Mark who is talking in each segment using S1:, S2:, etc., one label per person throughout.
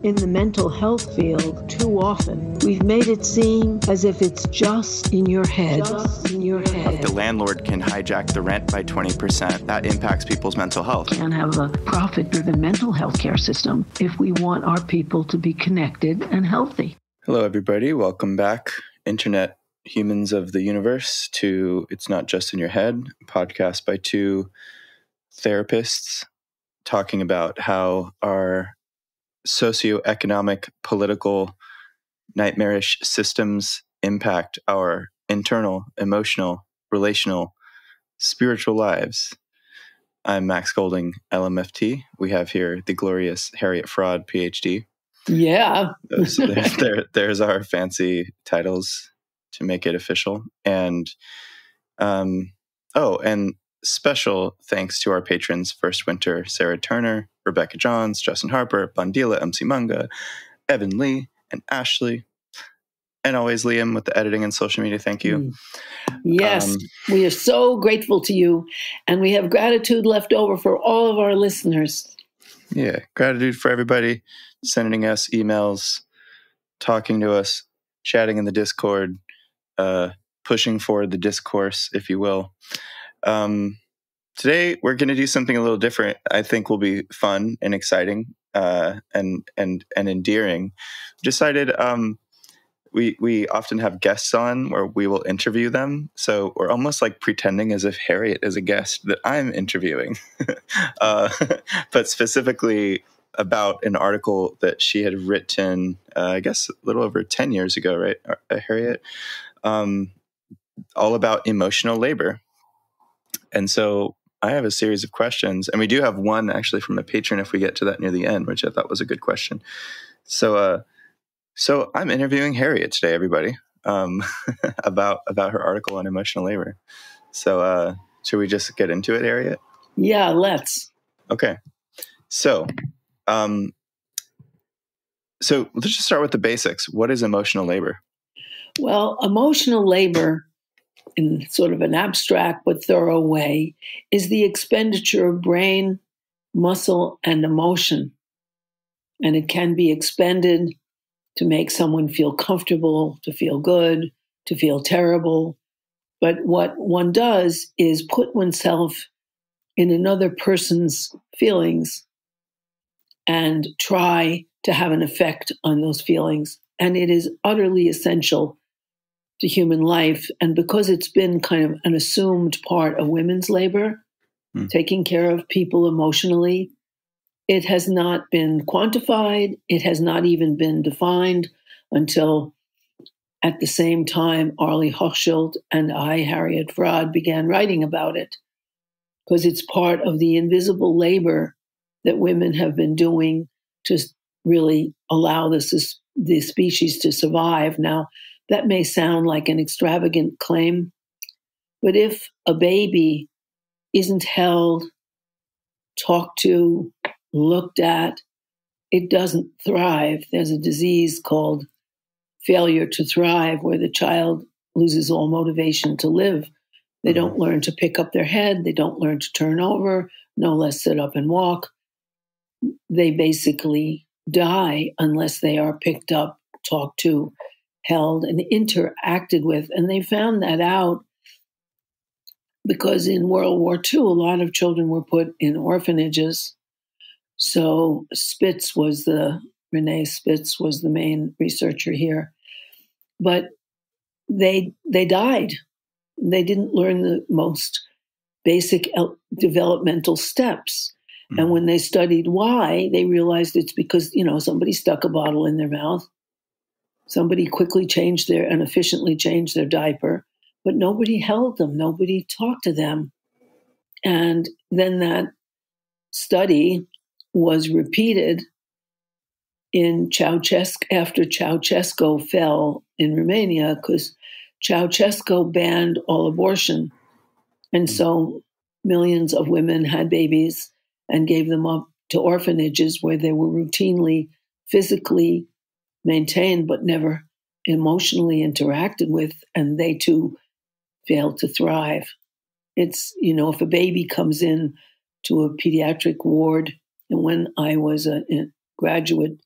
S1: In the mental health field, too often, we've made it seem as if it's just in your head.
S2: The landlord can hijack the rent by 20%. That impacts people's mental health.
S1: And have a profit-driven mental health care system if we want our people to be connected and healthy.
S2: Hello, everybody. Welcome back, Internet humans of the universe, to It's Not Just in Your Head, a podcast by two therapists talking about how our socioeconomic, political, nightmarish systems impact our internal, emotional, relational, spiritual lives. I'm Max Golding, LMFT. We have here the glorious Harriet Fraud, PhD.
S3: Yeah.
S2: So there's our fancy titles to make it official. And and special thanks to our patrons, First Winter, Sarah Turner, Rebecca Johns, Justin Harper, Bandila, MC Munga, Evan Lee, and Ashley. And always Liam with the editing and social media. Thank you.
S3: Yes, we are so grateful to you. And we have gratitude left over for all of our listeners.
S2: Yeah, gratitude for everybody sending us emails, talking to us, chatting in the Discord, pushing forward the discourse, if you will. Today, we're going to do something a little different. I think will be fun and exciting and endearing. Decided we often have guests on where we will interview them. So we're almost like pretending as if Harriet is a guest that I'm interviewing, but specifically about an article that she had written, I guess, a little over 10 years ago, right, Harriet? All about emotional labor. And so I have a series of questions, and we do have one actually from a patron if we get to that near the end, which I thought was a good question. So I'm interviewing Harriet today, everybody, about her article on emotional labor. So should we just get into it, Harriet?
S3: Yeah, let's.
S2: Okay. So let's just start with the basics. What is emotional labor?
S3: Well, emotional labor, in sort of an abstract but thorough way, is the expenditure of brain, muscle, and emotion. And it can be expended to make someone feel comfortable, to feel good, to feel terrible. But what one does is put oneself in another person's feelings and try to have an effect on those feelings. And it is utterly essential to human life. And because it's been kind of an assumed part of women's labor, taking care of people emotionally, it has not been quantified. It has not even been defined until at the same time Arlie Hochschild and I, Harriet Fraud, began writing about it, because it's part of the invisible labor that women have been doing to really allow the species to survive. Now, that may sound like an extravagant claim, but if a baby isn't held, talked to, looked at, it doesn't thrive. There's a disease called failure to thrive, where the child loses all motivation to live. They don't learn to pick up their head. They don't learn to turn over, no less sit up and walk. They basically die unless they are picked up, talked to, held, and interacted with. And they found that out because in World War II, a lot of children were put in orphanages. So Renee Spitz was the main researcher here. But they died. They didn't learn the most basic developmental steps. And when they studied why, they realized it's because, somebody stuck a bottle in their mouth. Somebody quickly and efficiently changed their diaper, but nobody held them. Nobody talked to them. And then that study was repeated in Ceausescu after Ceausescu fell in Romania, because Ceausescu banned all abortion. And so millions of women had babies and gave them up to orphanages where they were routinely physically maintained but never emotionally interacted with, and they too failed to thrive. It's, if a baby comes in to a pediatric ward, and when I was a graduate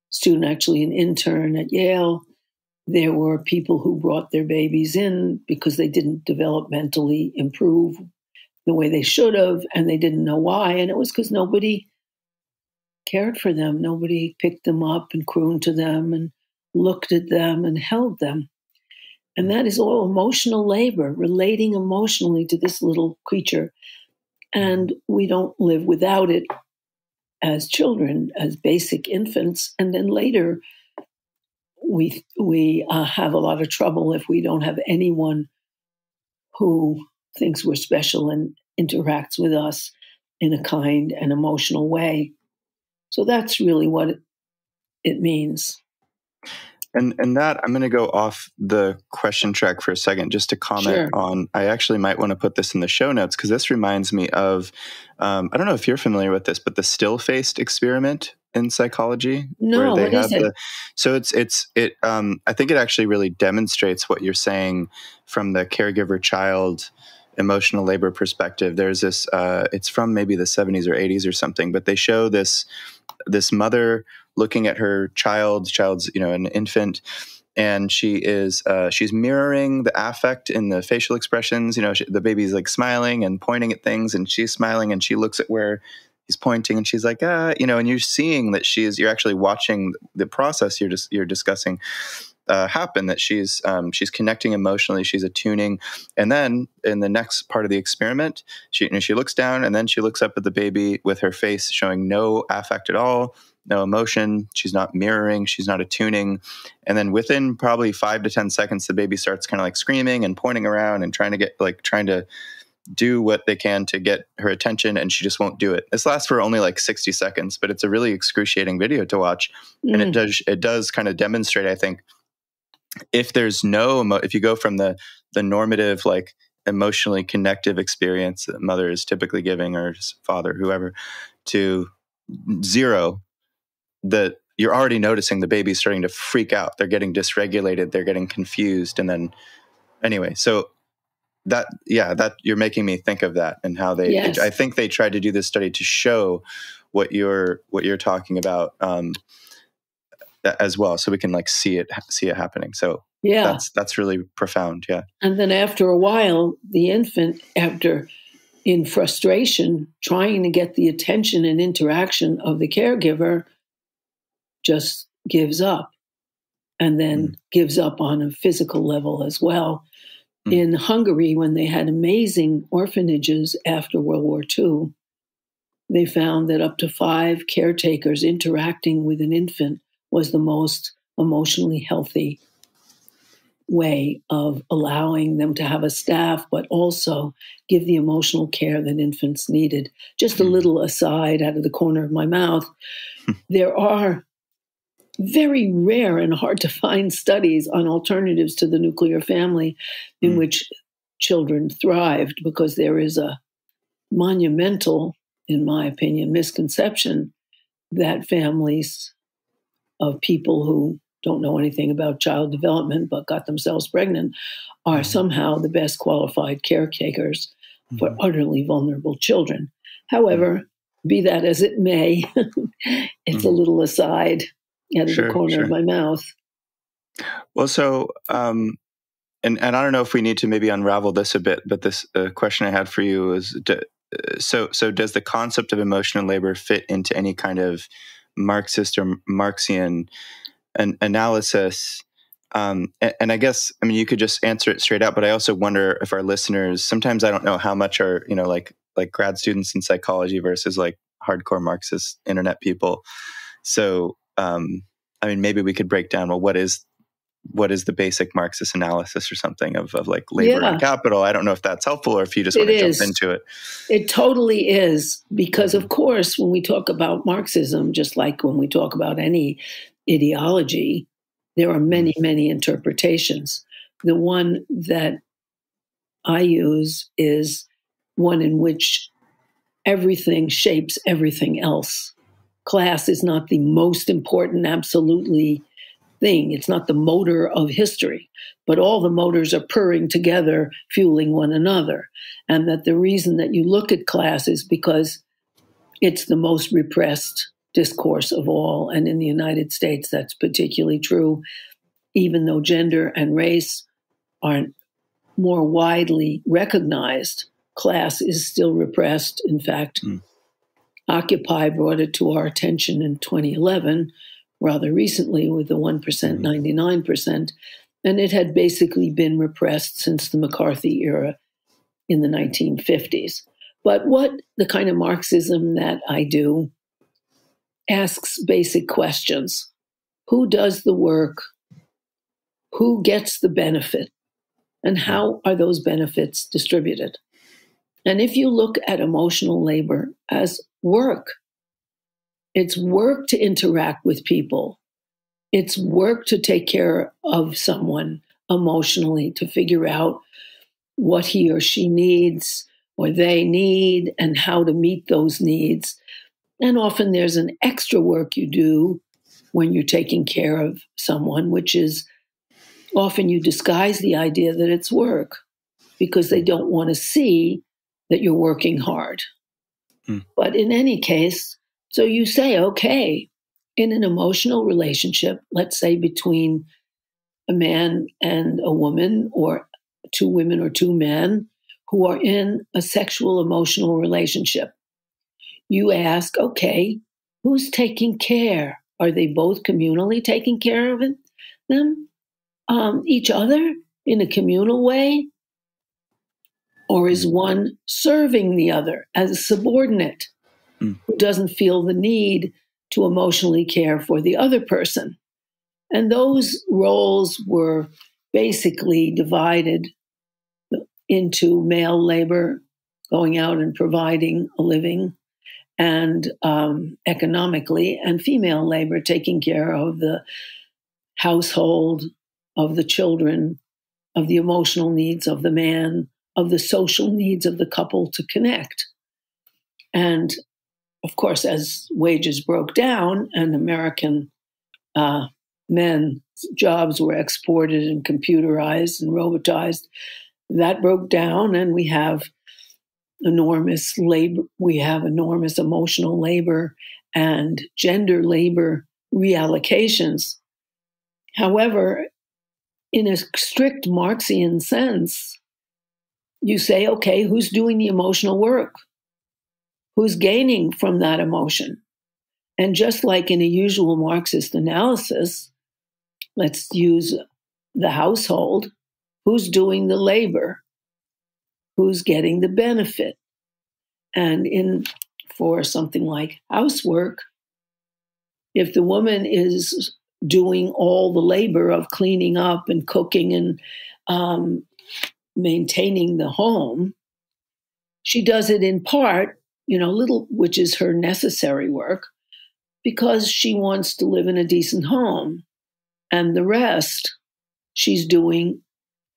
S3: student, actually an intern at Yale. There were people who brought their babies in because they didn't developmentally improve the way they should have, and they didn't know why. And it was because nobody cared for them. Nobody picked them up and crooned to them and looked at them and held them. And that is all emotional labor, relating emotionally to this little creature. And we don't live without it as children, as basic infants. And then later, we have a lot of trouble if we don't have anyone who thinks we're special and interacts with us in a kind and emotional way. So that's really what it means.
S2: And that, I'm going to go off the question track for a second just to comment on, I actually might want to put this in the show notes because this reminds me of, I don't know if you're familiar with this, but the still-faced experiment in psychology.
S3: No,
S2: where they
S3: what is it?
S2: So I think it actually really demonstrates what you're saying from the caregiver-child emotional labor perspective. There's this, it's from maybe the 70s or 80s or something, but they show this mother looking at her child's, an infant, and she's mirroring the affect in the facial expressions. The baby's like smiling and pointing at things, and she's smiling, and she looks at where he's pointing, and she's like, and you're seeing that you're actually watching the process you're discussing happen, that she's connecting emotionally, she's attuning. And then in the next part of the experiment, she looks down, and then she looks up at the baby with her face showing no affect at all, no emotion. She's not mirroring, she's not attuning. And then within probably 5 to 10 seconds, the baby starts kind of like screaming and pointing around and trying to do what they can to get her attention, and she just won't do it. This lasts for only like 60 seconds, but it's a really excruciating video to watch. And it does kind of demonstrate, I think, if you go from the normative, like emotionally connective experience that mother is typically giving, or father, whoever, to zero, that you're already noticing the baby's starting to freak out. They're getting dysregulated. They're getting confused. And then anyway, so that you're making me think of that, and how I think they tried to do this study to show what you're talking about, as well, so we can like see it happening. So that's really profound. Yeah.
S3: And then after a while, the infant, in frustration, trying to get the attention and interaction of the caregiver, just gives up, and then gives up on a physical level as well. In Hungary, when they had amazing orphanages after World War II, they found that up to 5 caretakers interacting with an infant was the most emotionally healthy way of allowing them to have a staff, but also give the emotional care that infants needed. Just a little aside out of the corner of my mouth, there are very rare and hard to find studies on alternatives to the nuclear family in which children thrived, because there is a monumental, in my opinion, misconception that families of people who don't know anything about child development but got themselves pregnant are somehow the best qualified caretakers for utterly vulnerable children. However, be that as it may, it's a little aside out of the corner of my mouth.
S2: Well, so, and I don't know if we need to maybe unravel this a bit, but this question I had for you is, so does the concept of emotional labor fit into any kind of Marxist or Marxian analysis? And I guess, I mean, you could just answer it straight out, but I also wonder if our listeners, sometimes I don't know how much are, like grad students in psychology versus like hardcore Marxist internet people. So, I mean, maybe we could break down, well, what is the basic Marxist analysis or something of like labor and capital? I don't know if that's helpful, or if you just want to jump into it.
S3: It totally is, because of course, when we talk about Marxism, just like when we talk about any ideology, there are many, many interpretations. The one that I use is one in which everything shapes everything else. Class is not the most important, absolutely, thing. It's not the motor of history, but all the motors are purring together, fueling one another. And that the reason that you look at class is because it's the most repressed discourse of all. And in the United States, that's particularly true, even though gender and race aren't more widely recognized. Class is still repressed. In fact, Occupy brought it to our attention in 2011, rather recently, with the 1%, 99%. And it had basically been repressed since the McCarthy era in the 1950s. But what the kind of Marxism that I do asks basic questions. Who does the work? Who gets the benefit? And how are those benefits distributed? And if you look at emotional labor as work, it's work to interact with people. It's work to take care of someone emotionally, to figure out what he or she needs or they need and how to meet those needs. And often there's an extra work you do when you're taking care of someone, which is often you disguise the idea that it's work because they don't want to see that you're working hard. But in any case, so you say, okay, in an emotional relationship, let's say between a man and a woman, or two women or two men who are in a sexual emotional relationship, you ask, okay, who's taking care? Are they both communally taking care of them, each other in a communal way? Or is one serving the other as a subordinate who doesn't feel the need to emotionally care for the other person? And those roles were basically divided into male labor, going out and providing a living, and economically, and female labor, taking care of the household, of the children, of the emotional needs of the man, of the social needs of the couple to connect. And of course, as wages broke down and American men's jobs were exported and computerized and robotized, that broke down, and we have enormous labor, we have enormous emotional labor and gender labor reallocations. However, in a strict Marxian sense, you say, okay, who's doing the emotional work? Who's gaining from that emotion? And just like in a usual Marxist analysis, let's use the household, who's doing the labor? Who's getting the benefit? And for something like housework, if the woman is doing all the labor of cleaning up and cooking and maintaining the home, she does it in part, little, which is her necessary work, because she wants to live in a decent home. And the rest she's doing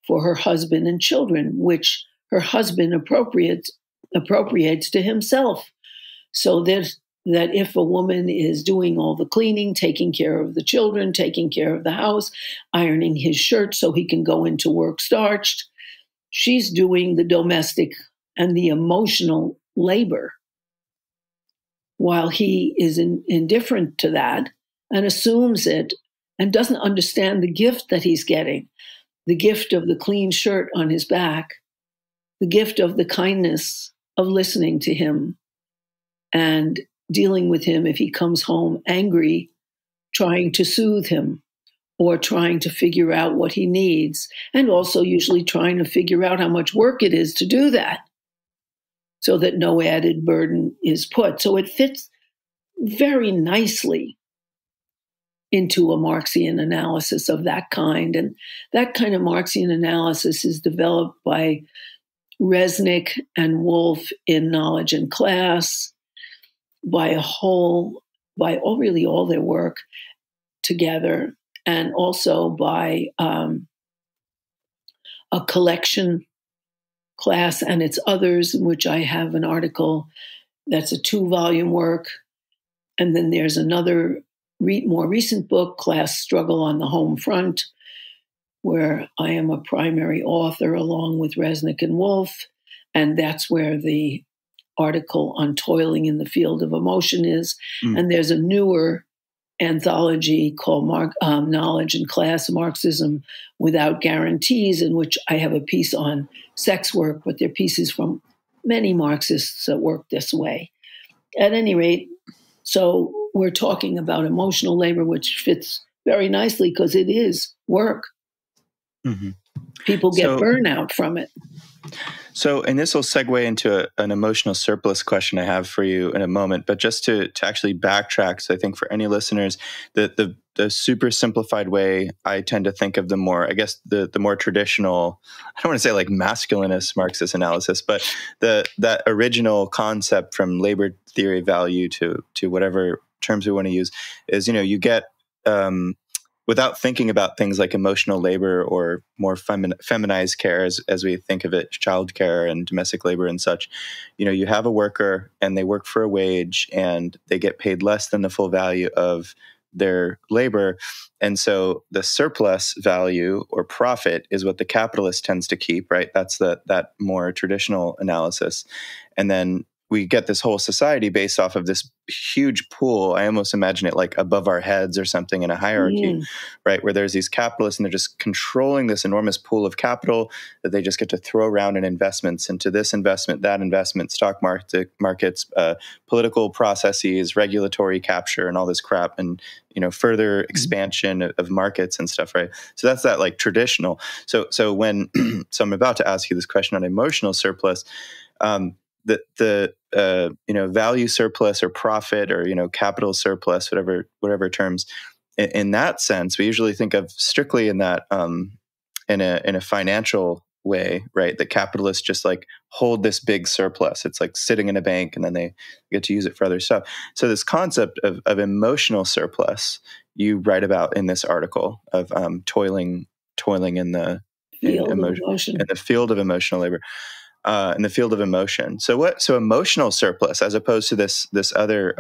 S3: for her husband and children, which her husband appropriates to himself. So that if a woman is doing all the cleaning, taking care of the children, taking care of the house, ironing his shirt so he can go into work starched, she's doing the domestic and the emotional labor, while he is indifferent to that and assumes it and doesn't understand the gift that he's getting, the gift of the clean shirt on his back, the gift of the kindness of listening to him and dealing with him if he comes home angry, trying to soothe him or trying to figure out what he needs, and also usually trying to figure out how much work it is to do that so that no added burden is put. So it fits very nicely into a Marxian analysis of that kind. And that kind of Marxian analysis is developed by Resnick and Wolf in Knowledge and Class, by all their work together, and also by a collection, Class and its others, in which I have an article that's a 2-volume work. And then there's another more recent book, Class Struggle on the Home Front, where I am a primary author along with Resnick and Wolf. And that's where the article on toiling in the field of emotion is. And there's a newer anthology called Knowledge and Class, Marxism Without Guarantees, in which I have a piece on sex work, but they're pieces from many Marxists that work this way. At any rate, so we're talking about emotional labor, which fits very nicely because it is work. Mm-hmm. People get burnout from it.
S2: So, and this will segue into an emotional surplus question I have for you in a moment, but just to actually backtrack, so I think for any listeners, the super simplified way I tend to think of the more, I guess, the more traditional, I don't want to say like masculinist Marxist analysis, but that original concept from labor theory value to whatever terms we want to use is, you get, without thinking about things like emotional labor or more feminized care as we think of it, childcare and domestic labor and such, you have a worker and they work for a wage and they get paid less than the full value of their labor. And so the surplus value or profit is what the capitalist tends to keep, right? That's that more traditional analysis. And then we get this whole society based off of this huge pool. I almost imagine it like above our heads or something in a hierarchy, right? Where there's these capitalists and they're just controlling this enormous pool of capital that they just get to throw around in investments into this investment, that investment, stock markets, political processes, regulatory capture, and all this crap, and further expansion of markets and stuff, right? So that's that like traditional. So when so I'm about to ask you this question on emotional surplus. The value surplus or profit or capital surplus, whatever terms, in that sense, we usually think of strictly in that in a financial way, right? The capitalists just like hold this big surplus. It's like sitting in a bank, and then they get to use it for other stuff. So this concept of emotional surplus you write about in this article of toiling in the
S3: emotion.
S2: In the field of emotional labor. In the field of emotion. So emotional surplus, as opposed to this other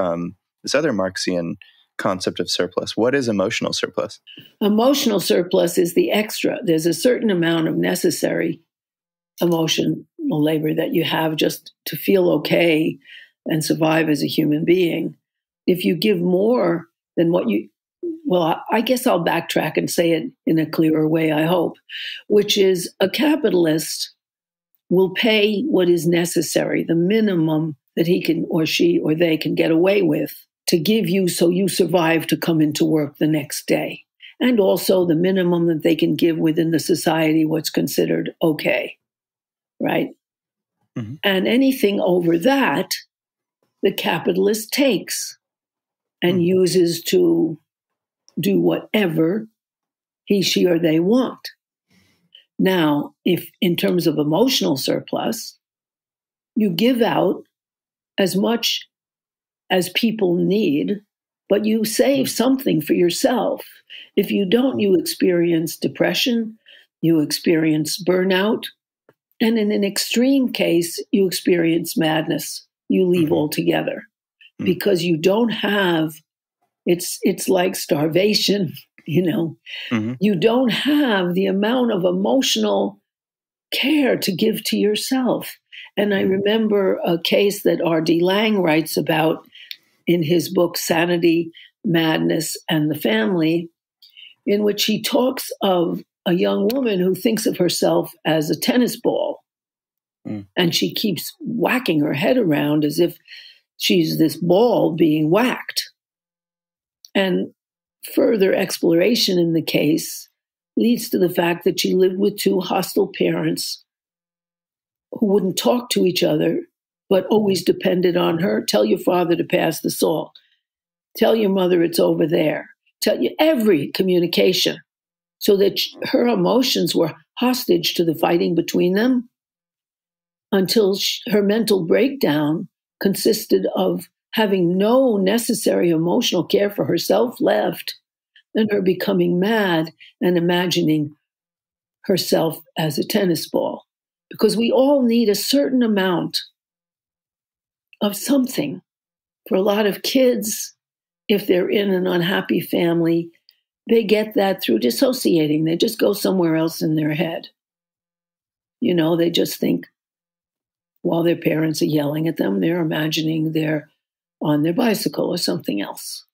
S2: Marxian concept of surplus. What is emotional surplus?
S3: Emotional surplus is the extra. There's a certain amount of necessary emotional labor that you have just to feel okay and survive as a human being. If you give more than I guess I'll backtrack and say it in a clearer way, I hope, which is a capitalist will pay what is necessary, the minimum that he can or she or they can get away with to give you so you survive to come into work the next day. And also the minimum that they can give within the society what's considered okay, right? Mm-hmm. And anything over that, the capitalist takes and uses to do whatever he, she, or they want. Now, if in terms of emotional surplus, you give out as much as people need, but you save something for yourself. If you don't, you experience depression, you experience burnout, and in an extreme case, you experience madness. You leave altogether because you don't have, it's like starvation. You don't have the amount of emotional care to give to yourself. And I remember a case that R.D. Laing writes about in his book, Sanity, Madness, and the Family, in which he talks of a young woman who thinks of herself as a tennis ball. And she keeps whacking her head around as if she's this ball being whacked. And further exploration in the case leads to the fact that she lived with two hostile parents who wouldn't talk to each other, but always depended on her. Tell your father to pass the salt. Tell your mother it's over there. Tell you every communication, so that her emotions were hostage to the fighting between them until her mental breakdown consisted of having no necessary emotional care for herself left, and her becoming mad and imagining herself as a tennis ball. Because we all need a certain amount of something. For a lot of kids, if they're in an unhappy family, they get that through dissociating. They just go somewhere else in their head. They just think, while their parents are yelling at them, they're imagining they're on their bicycle or something else.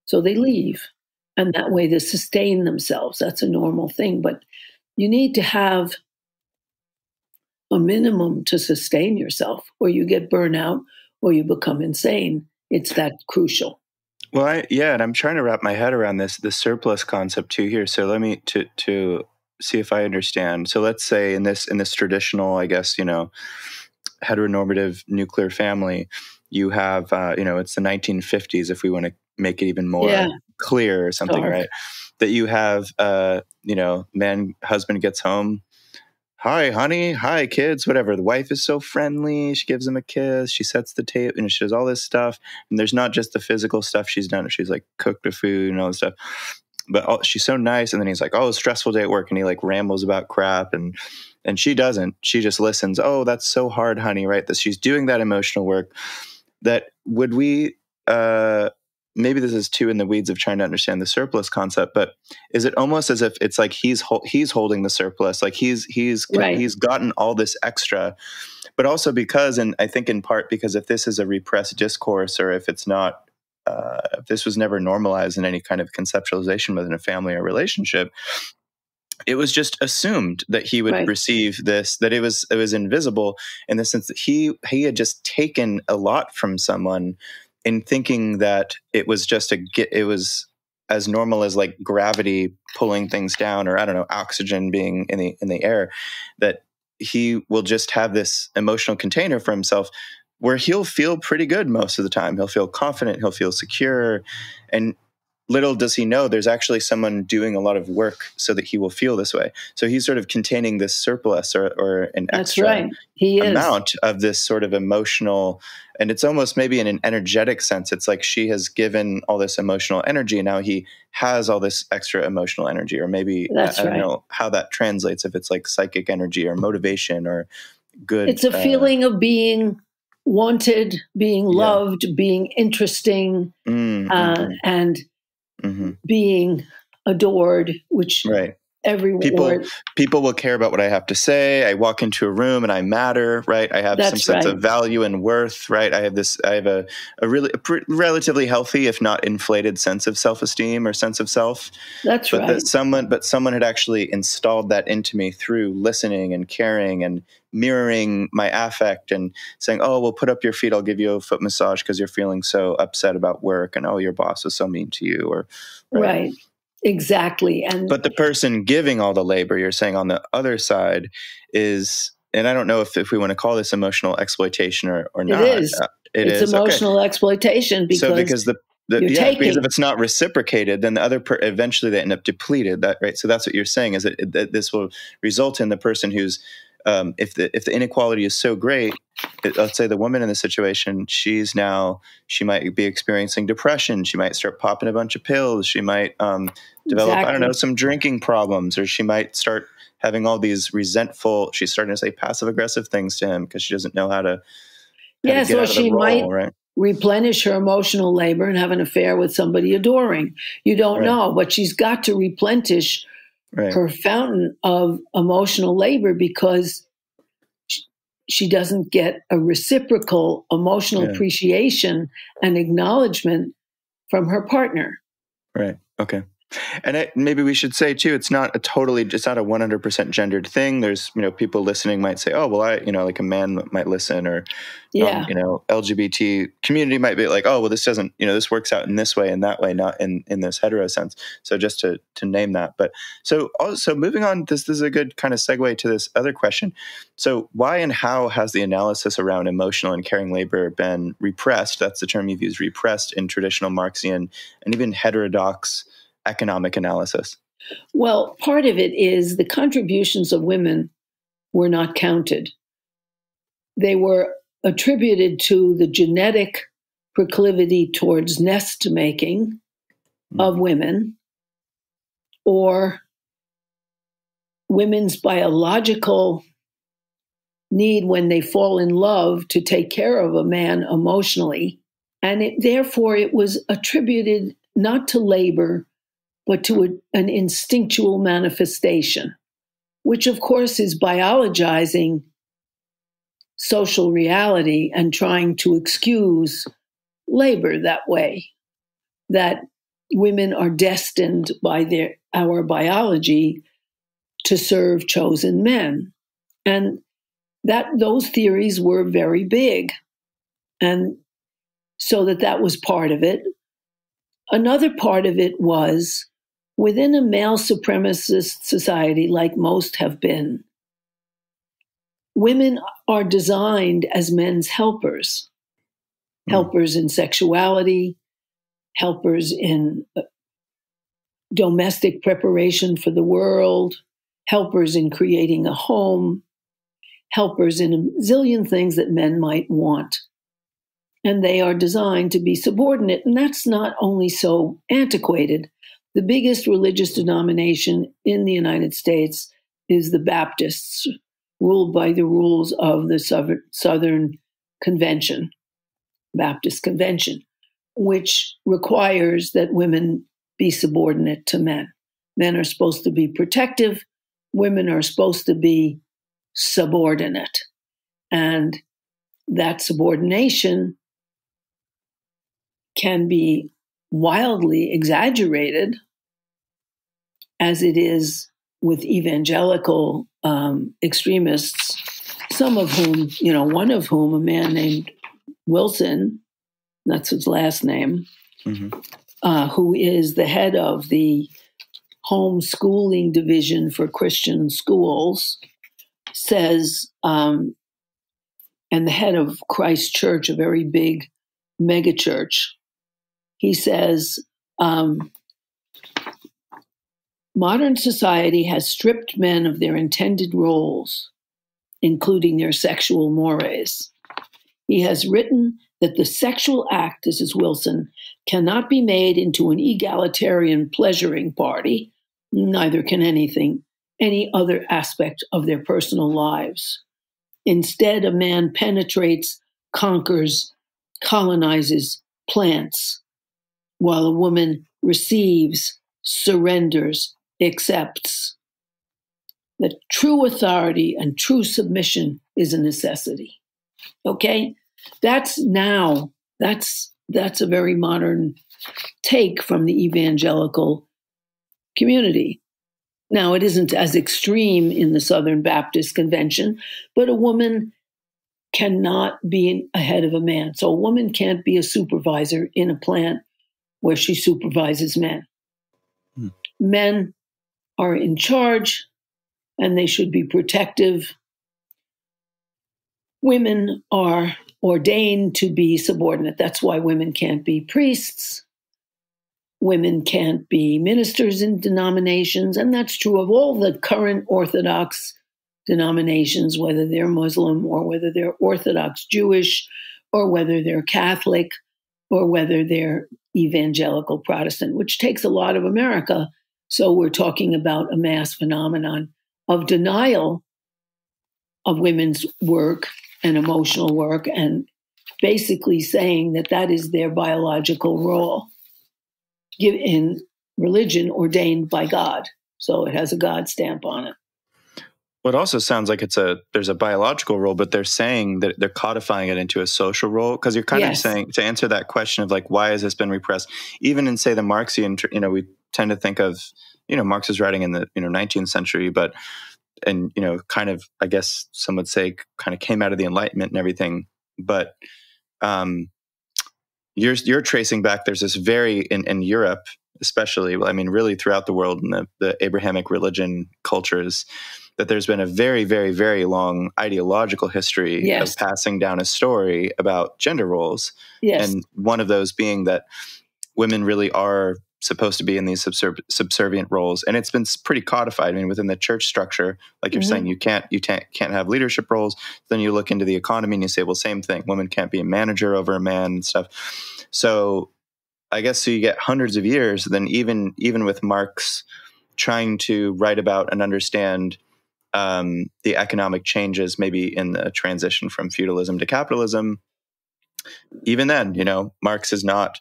S3: So they leave. And that way they sustain themselves. That's a normal thing. But you need to have a minimum to sustain yourself, or you get burnout or you become insane. It's that crucial.
S2: Well, and I'm trying to wrap my head around the surplus concept too here. So let me to see if I understand. So let's say in this traditional, I guess, heteronormative nuclear family, you have, it's the 1950s, if we want to make it even more clear or something, right? That you have, husband gets home. Hi, honey. Hi, kids. Whatever. The wife is so friendly. She gives him a kiss. She sets the table and she does all this stuff. And there's not just the physical stuff she's done. She's like cooked the food and all this stuff. But she's so nice. And then he's like, oh, stressful day at work. And he like rambles about crap. And she doesn't. She just listens. Oh, that's so hard, honey. Right. That she's doing that emotional work. That would we, maybe this is too in the weeds of trying to understand the surplus concept, but is it almost as if it's like he's holding the surplus, like he's gotten all this extra, but also because, and I think in part because if this is a repressed discourse, or if it's not, if this was never normalized in any kind of conceptualization within a family or relationship, it was just assumed that he would receive this, that it was invisible, in the sense that he had just taken a lot from someone, in thinking that it was just it was as normal as like gravity pulling things down, or I don't know, oxygen being in the air, that he will just have this emotional container for himself where he'll feel pretty good most of the time. He'll feel confident, he'll feel secure, and little does he know there's actually someone doing a lot of work so that he will feel this way. So he's sort of containing this surplus or an extra amount of this sort of emotional, and it's almost maybe in an energetic sense. It's like she has given all this emotional energy and now he has all this extra emotional energy, or maybe I don't know how that translates, if it's like psychic energy or motivation or good.
S3: It's a feeling of being wanted, being loved, being interesting, and being adored, which people will care about what I have to say. I walk into a room and I matter, right? I have some sense of value and worth, right? I have a relatively healthy, if not inflated, sense of self-esteem or sense of self. But someone had actually installed that into me through listening and caring and mirroring my affect and saying, oh, well, put up your feet, I'll give you a foot massage because you're feeling so upset about work, and oh, your boss was so mean to you, or right. Exactly.
S2: But the person giving all the labor, you're saying on the other side is, and I don't know if we want to call this emotional exploitation or not.
S3: It is. It's emotional exploitation
S2: because because if it's not reciprocated, then the other eventually they end up depleted. Right. So that's what you're saying, is that this will result in the person who's if the inequality is so great, let's say the woman in the situation, she might be experiencing depression. She might start popping a bunch of pills. She might develop, I don't know, some drinking problems, or she might start having all these resentful, she's starting to say passive aggressive things to him because she doesn't know how to get out of the role,
S3: replenish her emotional labor and have an affair with somebody adoring. You don't know, but she's got to replenish her fountain of emotional labor, because she doesn't get a reciprocal emotional appreciation and acknowledgement from her partner.
S2: Right. Okay. And maybe we should say too, it's not a 100% gendered thing. There's, people listening might say, oh, well, like a man might listen, or, LGBT community might be like, oh, well, this doesn't, this works out in this way and that way, not in this hetero sense. So just to name that. But so also moving on, this is a good kind of segue to this other question. So why and how has the analysis around emotional and caring labor been repressed? That's the term you've used, repressed, in traditional Marxian and even heterodox economic analysis?
S3: Well, part of it is the contributions of women were not counted. They were attributed to the genetic proclivity towards nest making of women, or women's biological need when they fall in love to take care of a man emotionally. And therefore it was attributed not to labor, but to an instinctual manifestation, which of course is biologizing social reality and trying to excuse labor that way, that women are destined by our biology to serve chosen men. And that those theories were very big. And so that was part of it. Another part of it was within a male supremacist society, like most have been, women are designed as men's helpers, helpers in sexuality, helpers in domestic preparation for the world, helpers in creating a home, helpers in a zillion things that men might want. And they are designed to be subordinate. And that's not only so antiquated. The biggest religious denomination in the United States is the Baptists, ruled by the rules of the Southern Convention, Baptist Convention, which requires that women be subordinate to men. Men are supposed to be protective. Women are supposed to be subordinate. And that subordination can be wildly exaggerated, as it is with evangelical extremists, some of whom, one of whom, a man named Wilson, that's his last name, who is the head of the homeschooling division for Christian schools, says, and the head of Christ Church, a very big megachurch, he says, modern society has stripped men of their intended roles, including their sexual mores. He has written that the sexual act, this is Wilson, cannot be made into an egalitarian pleasuring party, neither can any other aspect of their personal lives. Instead, a man penetrates, conquers, colonizes, plants, while a woman receives, surrenders, accepts. That true authority and true submission is a necessity. Okay? That's a very modern take from the evangelical community. Now, it isn't as extreme in the Southern Baptist Convention, but a woman cannot be ahead of a man. So a woman can't be a supervisor in a plant where she supervises men. Men are in charge, and they should be protective. Women are ordained to be subordinate. That's why women can't be priests. Women can't be ministers in denominations. And that's true of all the current Orthodox denominations, whether they're Muslim or whether they're Orthodox Jewish or whether they're Catholic or whether they're evangelical Protestant, which takes a lot of America. So we're talking about a mass phenomenon of denial of women's work and emotional work, and basically saying that that is their biological role in religion ordained by God. So it has a God stamp on it.
S2: Well, it also sounds like there's a biological role, but they're saying that they're codifying it into a social role, because you're kind of saying, to answer that question of like, why has this been repressed? Even in, say, the Marxian, we tend to think of, Marx is writing in the 19th century, and kind of, I guess some would say, kind of came out of the Enlightenment and everything. But you're tracing back. There's this in Europe, especially, really throughout the world in the Abrahamic religion cultures, that there's been a very, very, very long ideological history of passing down a story about gender roles. Yes. And one of those being that women really are supposed to be in these subservient roles. And it's been pretty codified. Within the church structure, like you're saying, you can't have leadership roles. Then you look into the economy and you say, well, same thing. Women can't be a manager over a man and stuff. So I guess you get hundreds of years. Then even with Marx trying to write about and understand the economic changes, maybe in the transition from feudalism to capitalism, even then, Marx is not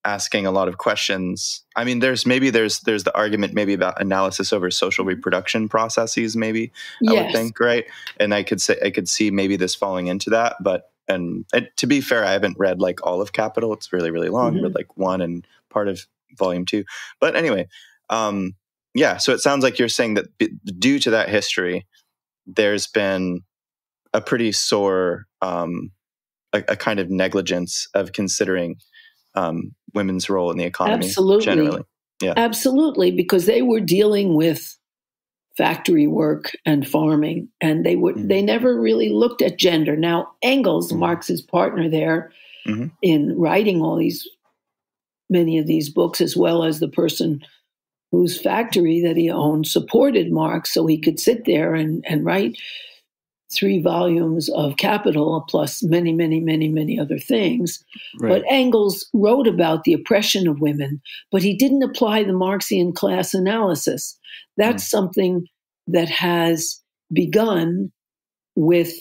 S2: asking a lot of questions. I mean, there's the argument maybe about analysis over social reproduction processes, maybe. I would
S3: Yes.
S2: think, right? And I could see maybe this falling into that, but and to be fair, I haven't read like all of Capital. It's really, really long, but like 1 and part of volume 2. But anyway, yeah. So it sounds like you're saying that due to that history, there's been a pretty sore, a kind of negligence of considering women's role in the economy.
S3: Absolutely.
S2: Generally. Yeah.
S3: Absolutely, because they were dealing with factory work and farming, and they never really looked at gender. Now, Engels, Marx's partner there, in writing many of these books, as well as the person whose factory that he owned supported Marx, so he could sit there and write 3 volumes of Capital, plus many, many, many, many other things. Right. But Engels wrote about the oppression of women, but he didn't apply the Marxian class analysis. That's something that has begun with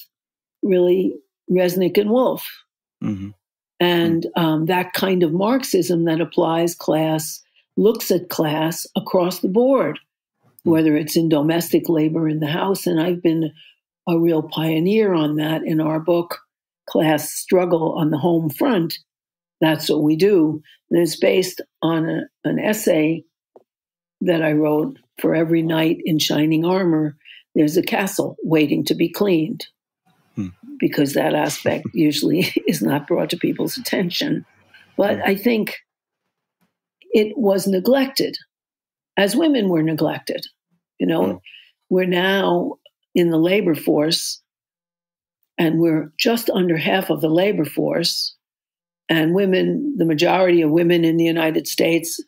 S3: really Resnick and Wolff. And that kind of Marxism that applies class, looks at class across the board, whether it's in domestic labor in the house. And I've been a real pioneer on that in our book, Class Struggle on the Home Front. That's what we do. And it's based on an essay that I wrote. For every knight in shining armor, there's a castle waiting to be cleaned, because that aspect usually is not brought to people's attention. But I think it was neglected, as women were neglected. You know, we're now in the labor force, and we're just under half of the labor force. And women, the majority of women in the United States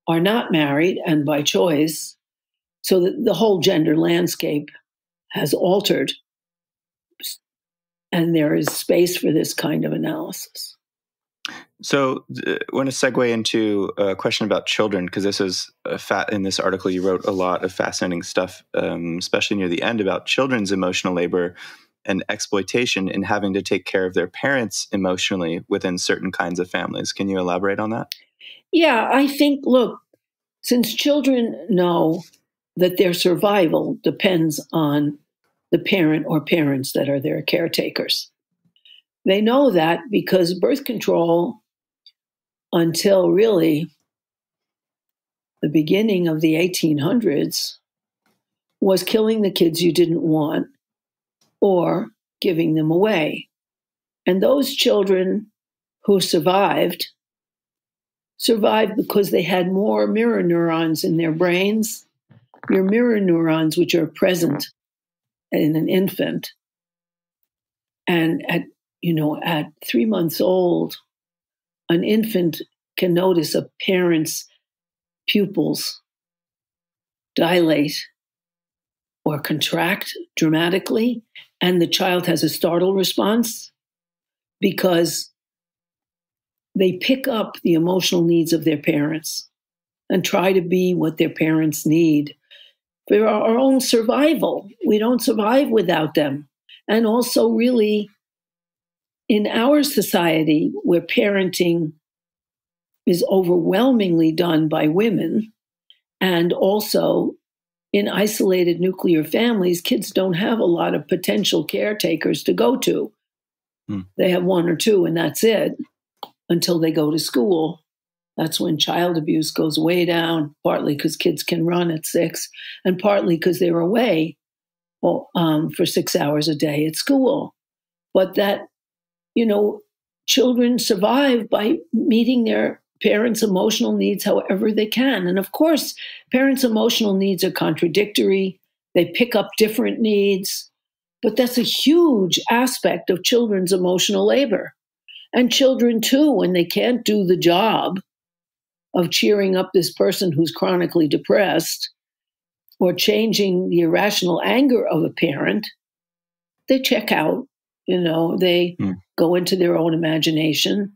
S3: are not married and by choice. So the whole gender landscape has altered. And there is space for this kind of analysis.
S2: So I want to segue into a question about children, because this is in this article you wrote a lot of fascinating stuff, especially near the end, about children's emotional labor and exploitation in having to take care of their parents emotionally within certain kinds of families. Can you elaborate on that?
S3: Yeah, I think, look, since children know that their survival depends on the parent or parents that are their caretakers, they know that because birth control, until really the beginning of the 1800s, was killing the kids you didn't want or giving them away. And those children who survived because they had more mirror neurons in their brains, your mirror neurons, which are present in an infant. And at 3 months old, an infant can notice a parent's pupils dilate or contract dramatically, and the child has a startle response because they pick up the emotional needs of their parents and try to be what their parents need for our own survival. We don't survive without them. And also, really, in our society, where parenting is overwhelmingly done by women, and also in isolated nuclear families, kids don't have a lot of potential caretakers to go to. They have 1 or 2, and that's it, until they go to school. That's when child abuse goes way down, partly because kids can run at 6, and partly because they're away for 6 hours a day at school. But that, children survive by meeting their parents' emotional needs however they can. And of course, parents' emotional needs are contradictory. They pick up different needs. But that's a huge aspect of children's emotional labor. And children, too, when they can't do the job of cheering up this person who's chronically depressed or changing the irrational anger of a parent, they check out. They go into their own imagination.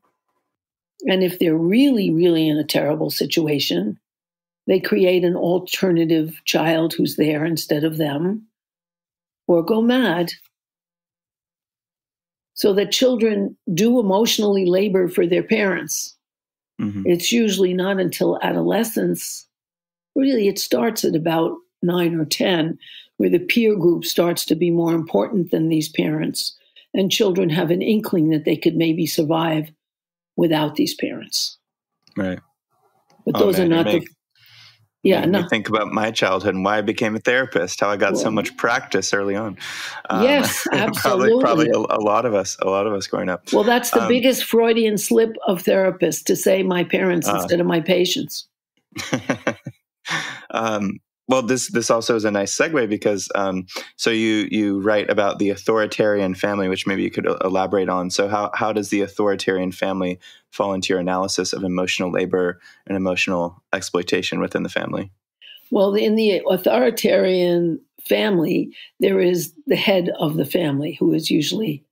S3: And if they're really, really in a terrible situation, they create an alternative child who's there instead of them, or go mad. So that children do emotionally labor for their parents.
S2: Mm-hmm.
S3: It's usually not until adolescence. Really, it starts at about 9 or 10, where the peer group starts to be more important than these parents. And children have an inkling that they could maybe survive without these parents.
S2: Right.
S3: But those are not
S2: Made me think about my childhood and why I became a therapist, how I got so much practice early on.
S3: Yes, absolutely.
S2: Probably a lot of us growing up.
S3: Well, that's the biggest Freudian slip of therapists, to say my parents instead of my patients.
S2: Well, this also is a nice segue because so you write about the authoritarian family, which maybe you could elaborate on. So how does the authoritarian family fall into your analysis of emotional labor and emotional exploitation within the family?
S3: Well, in the authoritarian family, there is the head of the family, who is usually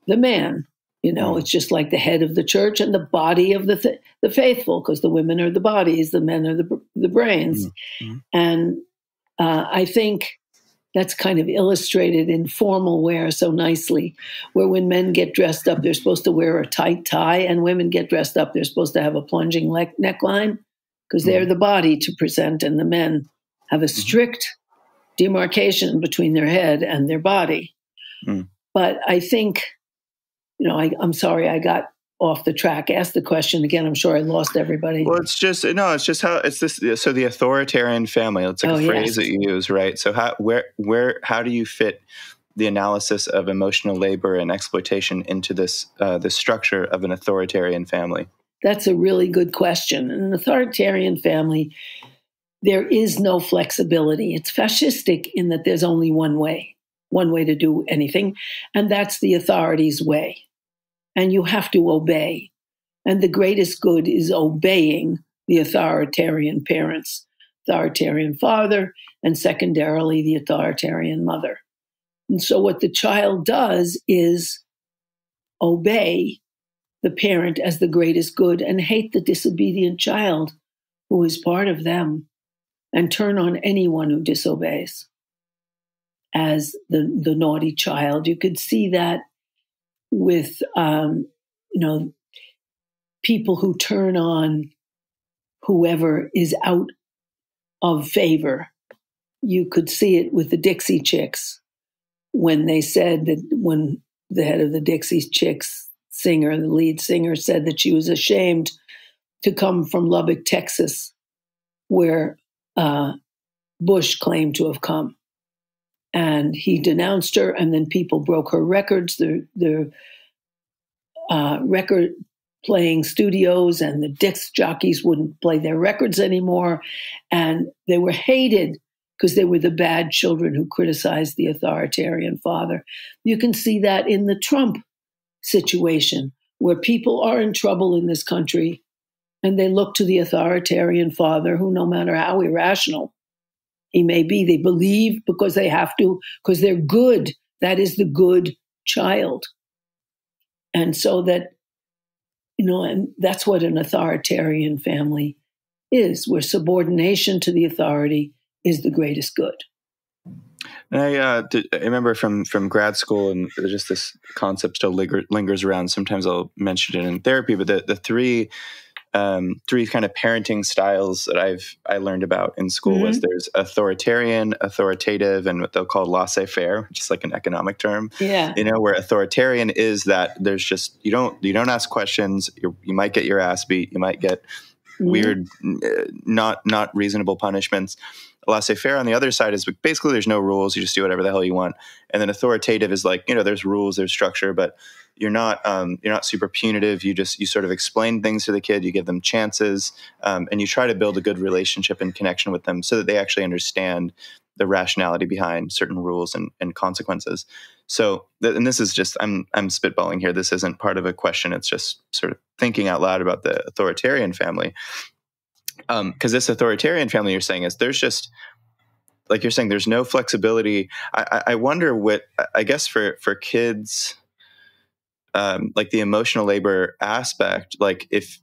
S3: the man. It's just like the head of the church and the body of the faithful, because the women are the bodies, the men are the brains.
S2: Mm-hmm.
S3: And I think that's kind of illustrated in formal wear so nicely, where when men get dressed up, they're supposed to wear a tight tie, and women get dressed up, they're supposed to have a plunging neckline, because they're the body to present, and the men have a strict demarcation between their head and their body.
S2: Mm.
S3: But I think, I'm sorry I got off the track. Ask the question again. I'm sure I lost everybody.
S2: Well, it's just how it's this. So the authoritarian family, it's like a phrase that you use, right? So how do you fit the analysis of emotional labor and exploitation into this structure of an authoritarian family?
S3: That's a really good question. In an authoritarian family, there is no flexibility. It's fascistic in that there's only one way to do anything, and that's the authority's way. And you have to obey. And the greatest good is obeying the authoritarian parents, authoritarian father, and secondarily the authoritarian mother. And so what the child does is obey the parent as the greatest good and hate the disobedient child who is part of them, and turn on anyone who disobeys as the naughty child. You could see that with, people who turn on whoever is out of favor. You could see it with the Dixie Chicks, when they said that, when the head of the Dixie Chicks singer, the lead singer, said that she was ashamed to come from Lubbock, Texas, where Bush claimed to have come. And he denounced her, and then people broke her records. The record playing studios and the disc jockeys wouldn't play their records anymore. And they were hated because they were the bad children who criticized the authoritarian father. You can see that in the Trump situation, where people are in trouble in this country and they look to the authoritarian father, who, no matter how irrational he may be, they believe because they have to, because they're good. That is the good child. And so that, and that's what an authoritarian family is, where subordination to the authority is the greatest good.
S2: And I remember from grad school, and just this concept still lingers around. Sometimes I'll mention it in therapy, but the three kind of parenting styles that I learned about in school was there's authoritarian, authoritative, and what they'll call laissez-faire, which is like an economic term.
S3: Yeah.
S2: Where authoritarian is that there's just you don't ask questions. You might get your ass beat. You might get weird, not reasonable punishments. Laissez-faire on the other side is basically there's no rules. You just do whatever the hell you want. And then authoritative is like, there's rules, there's structure, but you're not super punitive. You sort of explain things to the kid. You give them chances, and you try to build a good relationship and connection with them so that they actually understand the rationality behind certain rules and consequences. So, and this is just, I'm spitballing here. This isn't part of a question. It's just sort of thinking out loud about the authoritarian family. Because this authoritarian family you're saying is there's just, like you're saying, there's no flexibility. I wonder what, I guess for kids, like the emotional labor aspect, like if,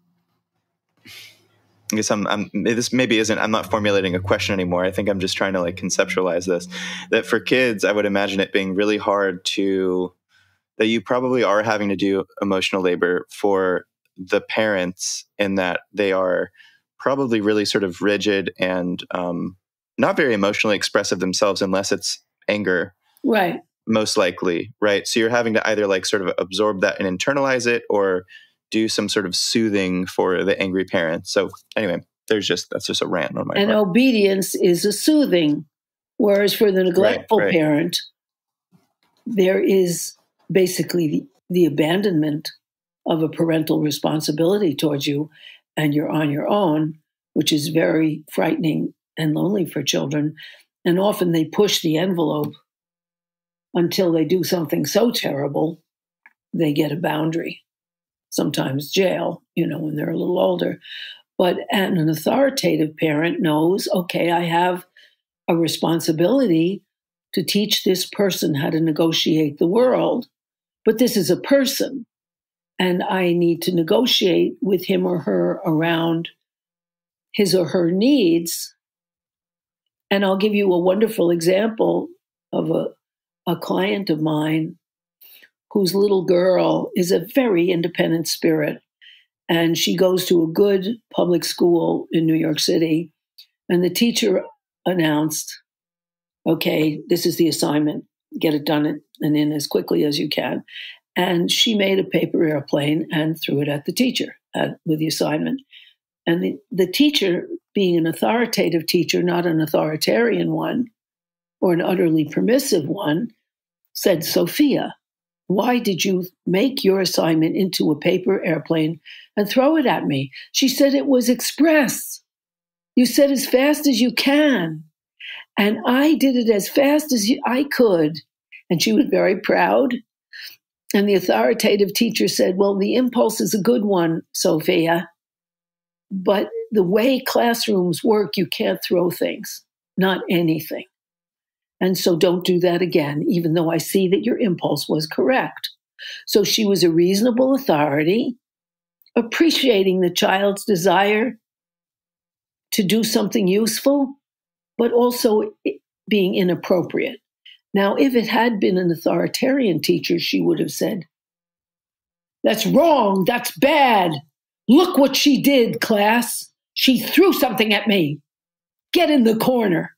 S2: I guess this maybe isn't, I'm not formulating a question anymore. I think I'm just trying to like conceptualize this, that for kids, I would imagine it being really hard that you probably are having to do emotional labor for the parents in that they are probably really sort of rigid and not very emotionally expressive themselves unless it's anger.
S3: Right.
S2: Most likely, right? So you're having to either like sort of absorb that and internalize it or do some sort of soothing for the angry parent. So anyway, that's just a rant on my part.
S3: And obedience is a soothing. Whereas for the neglectful parent, there is basically the abandonment of a parental responsibility towards you, and you're on your own, which is very frightening and lonely for children. And often they push the envelope until they do something so terrible, they get a boundary, sometimes jail, when they're a little older. But an authoritative parent knows, okay, I have a responsibility to teach this person how to negotiate the world, but this is a person, and I need to negotiate with him or her around his or her needs. And I'll give you a wonderful example of a client of mine whose little girl is a very independent spirit. And she goes to a good public school in New York City. And the teacher announced, okay, this is the assignment. Get it done and in as quickly as you can. And she made a paper airplane and threw it at the teacher with the assignment. And the teacher, being an authoritative teacher, not an authoritarian one or an utterly permissive one, said, Sophia, why did you make your assignment into a paper airplane and throw it at me? She said, it was express. You said as fast as you can. And I did it as fast as I could. And she was very proud. And the authoritative teacher said, well, the impulse is a good one, Sophia. But the way classrooms work, you can't throw things, not anything. And so don't do that again, even though I see that your impulse was correct. So she was a reasonable authority, appreciating the child's desire to do something useful, but also being inappropriate. Now, if it had been an authoritarian teacher, she would have said, that's wrong, that's bad. Look what she did, class. She threw something at me. Get in the corner.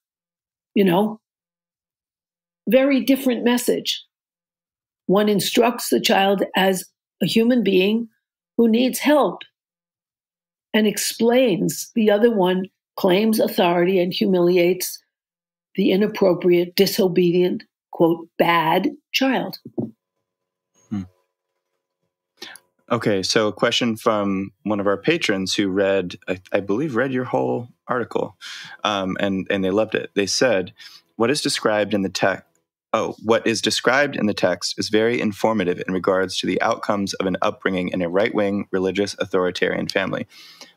S3: Very different message. One instructs the child as a human being who needs help and explains. The other one claims authority and humiliates the inappropriate, disobedient, quote, bad child.
S2: Okay, so a question from one of our patrons who read, I believe, read your whole article, and they loved it. They said, what is described in the text is very informative in regards to the outcomes of an upbringing in a right-wing, religious, authoritarian family.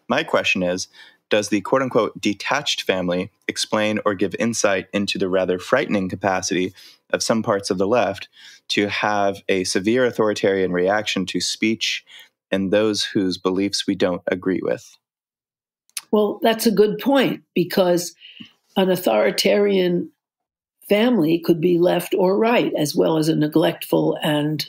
S2: My question is, does the quote-unquote detached family explain or give insight into the rather frightening capacity of some parts of the left to have a severe authoritarian reaction to speech and those whose beliefs we don't agree with?
S3: Well, that's a good point, because an authoritarian family could be left or right, as well as a neglectful and,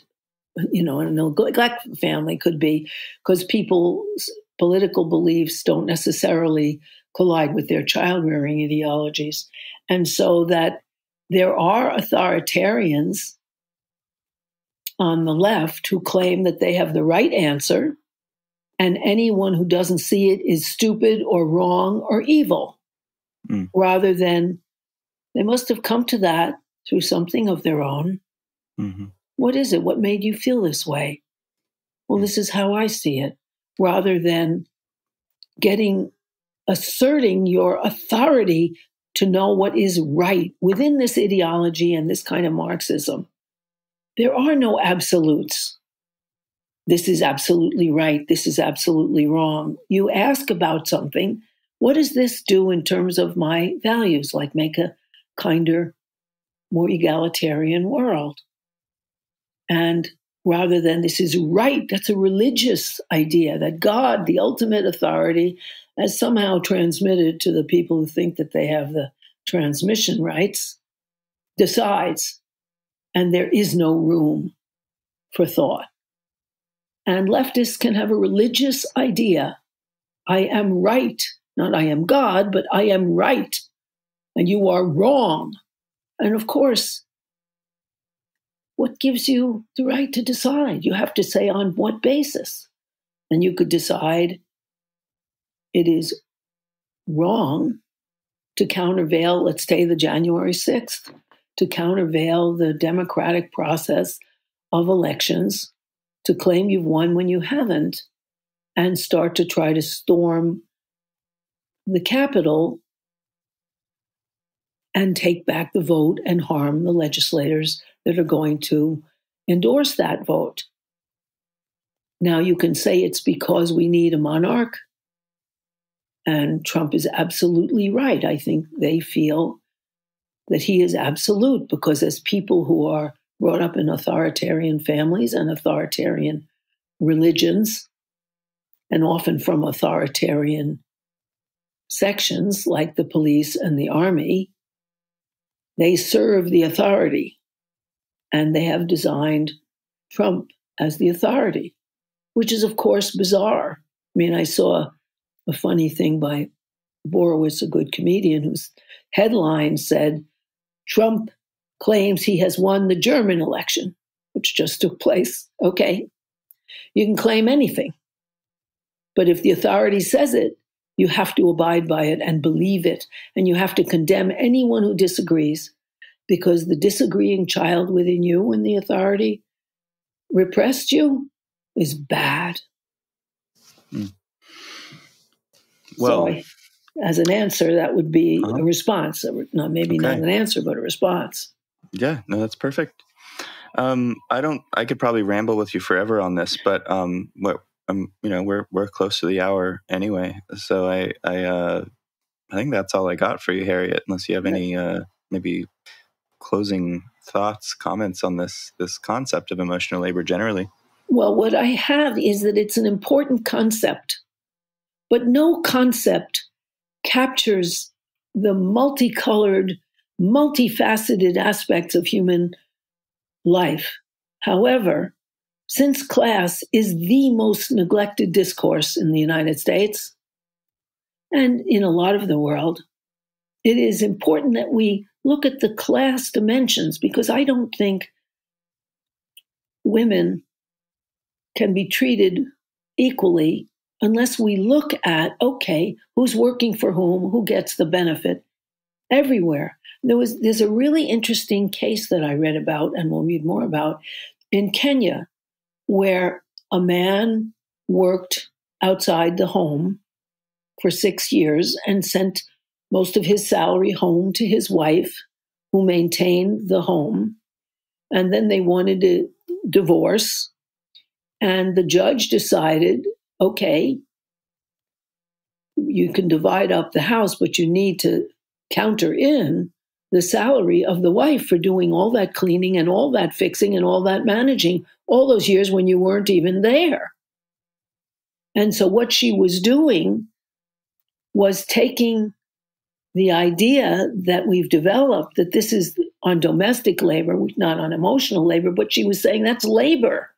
S3: a neglectful family could be, because people's political beliefs don't necessarily collide with their child-rearing ideologies. And so that there are authoritarians on the left who claim that they have the right answer, and anyone who doesn't see it is stupid or wrong or evil, rather than they must have come to that through something of their own. Mm-hmm. What is it? What made you feel this way? Well, this is how I see it, rather than asserting your authority to know what is right within this ideology and this kind of Marxism. There are no absolutes. This is absolutely right. This is absolutely wrong. You ask about something. What does this do in terms of my values? Like make a kinder, more egalitarian world. And rather than this is right, that's a religious idea that God, the ultimate authority, has somehow transmitted to the people who think that they have the transmission rights, decides, and there is no room for thought. And leftists can have a religious idea. I am right. Not I am God, but I am right. And you are wrong. And of course, what gives you the right to decide? You have to say on what basis. And you could decide it is wrong to countervail, let's say, the January 6th, to countervail the democratic process of elections, to claim you've won when you haven't, and start to try to storm the Capitol and take back the vote and harm the legislators that are going to endorse that vote. Now, you can say it's because we need a monarch, and Trump is absolutely right. I think they feel that he is absolute because as people who are brought up in authoritarian families and authoritarian religions, and often from authoritarian sections like the police and the army, they serve the authority, and they have designed Trump as the authority, which is, of course, bizarre. I mean, I saw a funny thing by Borowitz, a good comedian, whose headline said, Trump claims he has won the German election, which just took place. Okay, you can claim anything. But if the authority says it, you have to abide by it and believe it. And you have to condemn anyone who disagrees, because the disagreeing child within you when the authority repressed you is bad.
S2: Well,
S3: so as an answer, that would be a response. Not an answer, but a response.
S2: Yeah, no, that's perfect. I could probably ramble with you forever on this, but we're close to the hour anyway. So I think that's all I got for you, Harriet, unless you have any maybe closing thoughts, comments on this concept of emotional labor generally.
S3: Well, what I have is that it's an important concept, but no concept captures the multicolored, multifaceted aspects of human life. However, since class is the most neglected discourse in the United States and in a lot of the world, it is important that we look at the class dimensions, because I don't think women can be treated equally unless we look at, okay, who's working for who gets the benefit everywhere. There's a really interesting case that I read about, and we'll read more about, in Kenya, where a man worked outside the home for 6 years and sent most of his salary home to his wife, who maintained the home. And then they wanted a divorce. And the judge decided, okay, you can divide up the house, but you need to counter in the salary of the wife for doing all that cleaning and all that fixing and all that managing all those years when you weren't even there. And so what she was doing was taking the idea that we've developed, that this is on domestic labor, not on emotional labor, but she was saying that's labor.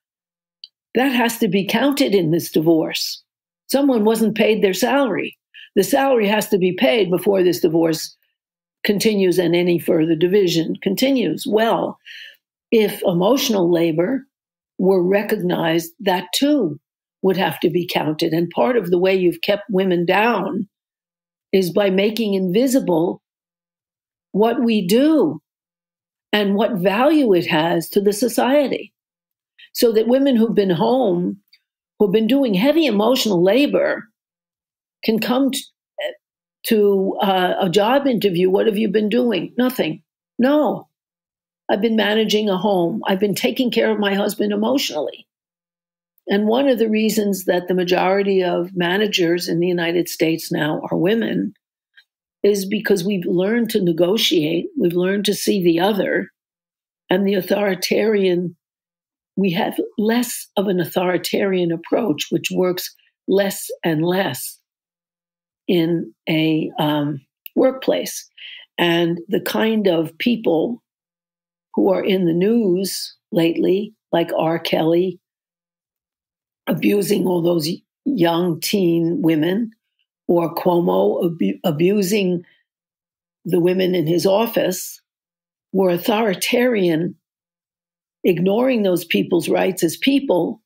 S3: That has to be counted in this divorce. Someone wasn't paid their salary. The salary has to be paid before this divorce continues and any further division continues. Well, if emotional labor were recognized, that too would have to be counted. And part of the way you've kept women down is by making invisible what we do and what value it has to the society. So that women who've been home, who've been doing heavy emotional labor, can come to a job interview. What have you been doing? Nothing. No, I've been managing a home. I've been taking care of my husband emotionally. And one of the reasons that the majority of managers in the United States now are women is because we've learned to negotiate. We've learned to see the other. And the authoritarian, we have less of an authoritarian approach, which works less and less in a workplace. And the kind of people who are in the news lately, like R. Kelly, abusing all those young teen women, or Cuomo abusing the women in his office, were authoritarian, ignoring those people's rights as people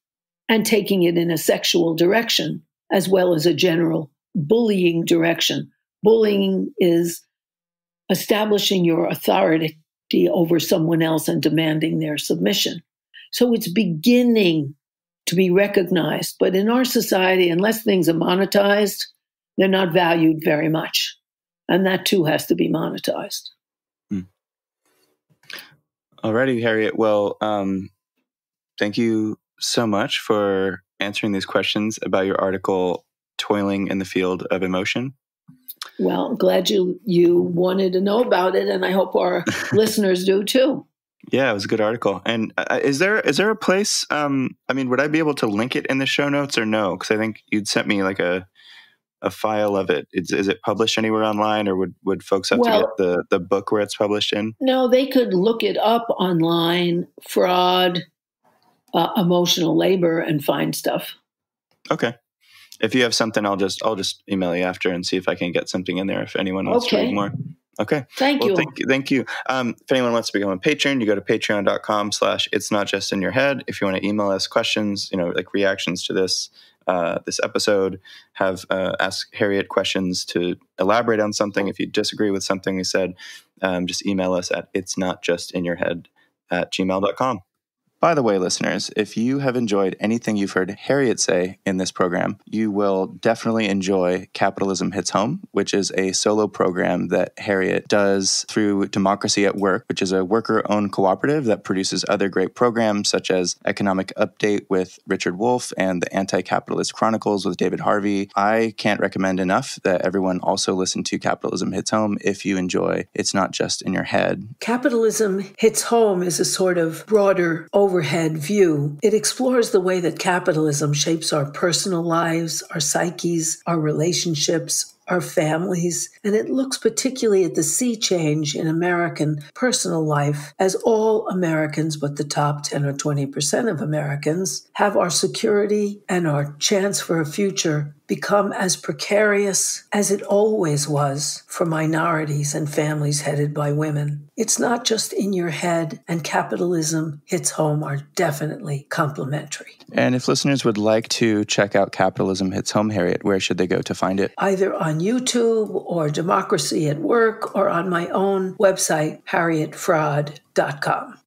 S3: and taking it in a sexual direction, as well as a general bullying direction. Bullying is establishing your authority over someone else and demanding their submission. So it's beginning to be recognized. But in our society, unless things are monetized, they're not valued very much. And that too has to be monetized.
S2: Alrighty, Harriet. Well, thank you so much for answering these questions about your article, Toiling in the Field of Emotion.
S3: Well, glad you wanted to know about it, and I hope our listeners do too.
S2: Yeah, it was a good article. And is there a place, would I be able to link it in the show notes or no? Because I think you'd sent me like a file of it. Is it published anywhere online, or would folks have to get the book where it's published in?
S3: No, they could look it up online, fraud, emotional labor, and find stuff.
S2: Okay. If you have something, I'll just email you after and see if I can get something in there if anyone wants to read more. Okay.
S3: Thank you.
S2: Thank you. If anyone wants to become a patron, you go to patreon.com/itsnotjustinyourhead. If you want to email us questions, like reactions to this episode, ask Harriet questions to elaborate on something. If you disagree with something we said, just email us at itsnotjustinyourhead@gmail.com. By the way, listeners, if you have enjoyed anything you've heard Harriet say in this program, you will definitely enjoy Capitalism Hits Home, which is a solo program that Harriet does through Democracy at Work, which is a worker-owned cooperative that produces other great programs such as Economic Update with Richard Wolff and the Anti-Capitalist Chronicles with David Harvey. I can't recommend enough that everyone also listen to Capitalism Hits Home if you enjoy It's Not Just in Your Head.
S1: Capitalism Hits Home is a sort of broader overhead view. It explores the way that capitalism shapes our personal lives, our psyches, our relationships, our families, and it looks particularly at the sea change in American personal life, as all Americans, but the top 10 or 20% of Americans, have our security and our chance for a future become as precarious as it always was for minorities and families headed by women. It's not just in your head, and Capitalism Hits Home are definitely complementary.
S2: And if listeners would like to check out Capitalism Hits Home, Harriet, where should they go to find it?
S1: Either on YouTube or Democracy at Work or on my own website, harrietfraud.com.